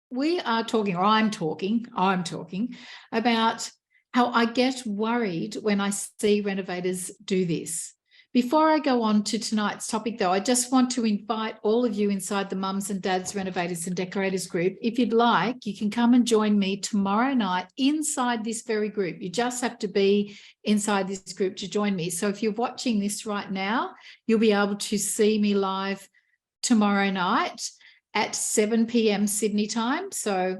we are talking, or I'm talking about how I get worried when I see renovators do this. Before I go on to tonight's topic, though, I just want to invite all of you inside the Mums and Dads Renovators and Decorators group. If you'd like, you can come and join me tomorrow night inside this very group. You just have to be inside this group to join me. So if you're watching this right now, you'll be able to see me live tomorrow night at 7 p.m. Sydney time, so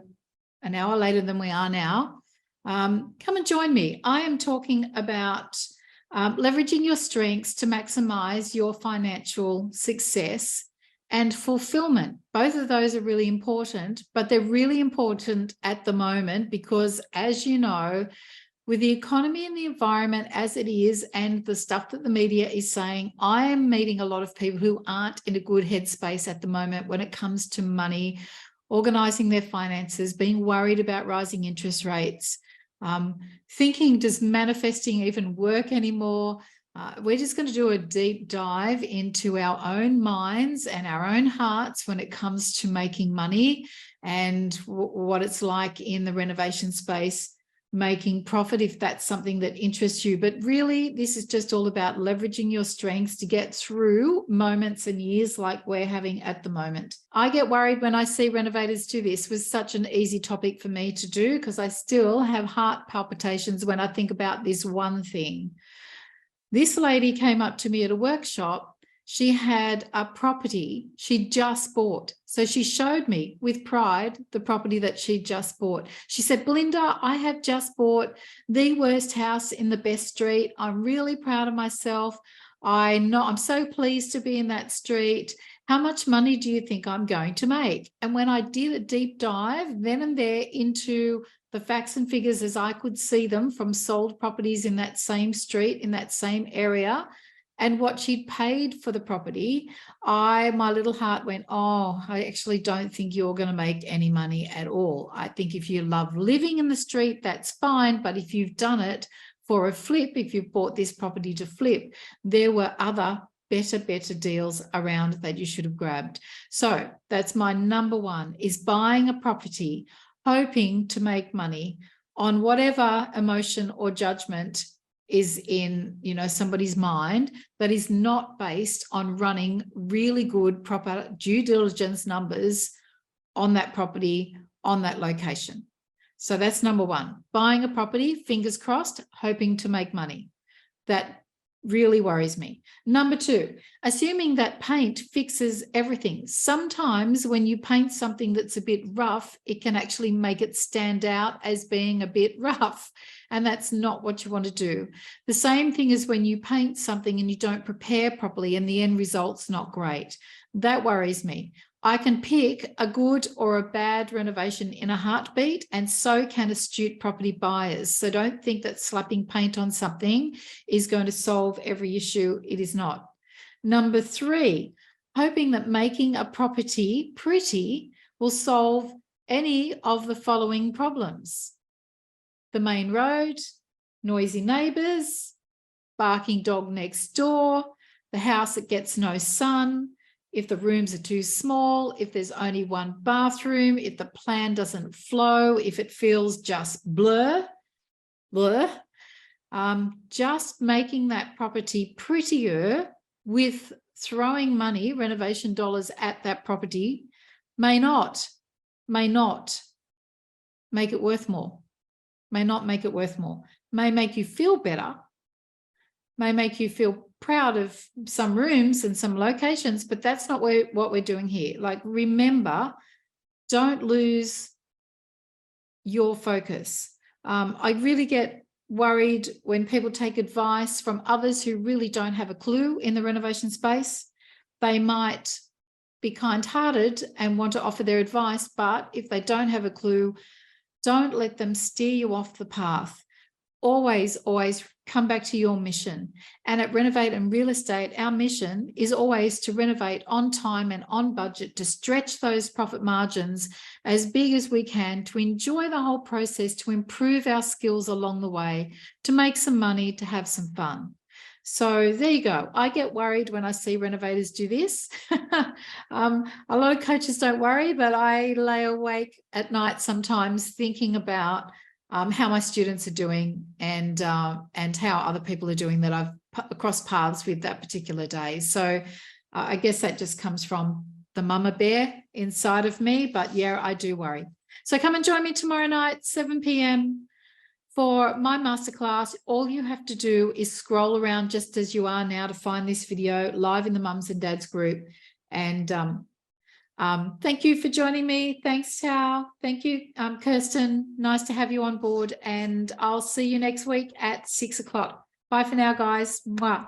an hour later than we are now. Come and join me. I am talking about leveraging your strengths to maximize your financial success and fulfillment. Both of those are really important, but they're really important at the moment because, as you know, with the economy and the environment as it is and the stuff that the media is saying, I am meeting a lot of people who aren't in a good headspace at the moment when it comes to money, organising their finances, being worried about rising interest rates, thinking, does manifesting even work anymore? We're just going to do a deep dive into our own minds and our own hearts when it comes to making money and what it's like in the renovation space, making profit, if that's something that interests you. But really, this is just all about leveraging your strengths to get through moments and years like we're having at the moment. I get worried when I see renovators do this. It was such an easy topic for me to do because I still have heart palpitations when I think about this one thing. This lady came up to me at a workshop. She had a property she just bought. So she showed me with pride the property that she just bought. She said, Belinda, I have just bought the worst house in the best street. I'm really proud of myself. I'm so pleased to be in that street. How much money do you think I'm going to make? And when I did a deep dive then and there into the facts and figures as I could see them from sold properties in that same street, in that same area, and what she'd paid for the property, my little heart went, oh, I actually don't think you're going to make any money at all. I think if you love living in the street, that's fine. But if you've done it for a flip, if you've bought this property to flip, there were other better deals around that you should have grabbed. So that's my number one, is buying a property, hoping to make money on whatever emotion or judgment is in, somebody's mind that is not based on running really good, proper due diligence numbers on that property, on that location. So that's number one. Buying a property, fingers crossed, hoping to make money. That really worries me. Number two, assuming that paint fixes everything. Sometimes when you paint something that's a bit rough, it can actually make it stand out as being a bit rough. And that's not what you want to do. The same thing as when you paint something and you don't prepare properly and the end result's not great. That worries me. I can pick a good or a bad renovation in a heartbeat, and so can astute property buyers. So don't think that slapping paint on something is going to solve every issue. It is not. Number three, hoping that making a property pretty will solve any of the following problems: the main road, noisy neighbours, barking dog next door, the house that gets no sun, if the rooms are too small, if there's only one bathroom, if the plan doesn't flow, if it feels just blur. Just making that property prettier with throwing money, renovation dollars at that property may not make it worth more. May not make it worth more. May make you feel better, may make you feel proud of some rooms and some locations, but that's not what we're doing here. Like, remember, don't lose your focus. I really get worried when people take advice from others who really don't have a clue in the renovation space. They might be kind-hearted and want to offer their advice, but if they don't have a clue, don't let them steer you off the path. Always come back to your mission. And at Renovate and Real Estate, our mission is always to renovate on time and on budget, to stretch those profit margins as big as we can, to enjoy the whole process, to improve our skills along the way, to make some money, to have some fun. So there you go. I get worried when I see renovators do this. A lot of coaches don't worry, but I lay awake at night sometimes thinking about how my students are doing and how other people are doing that I've crossed paths with that particular day. So I guess that just comes from the mama bear inside of me. But yeah, I do worry. So come and join me tomorrow night, 7 p.m. for my masterclass. All you have to do is scroll around just as you are now to find this video live in the Mums and Dads group. And thank you for joining me. Thanks, Tao. Thank you, Kirsten. Nice to have you on board. And I'll see you next week at 6 o'clock. Bye for now, guys. Mwah.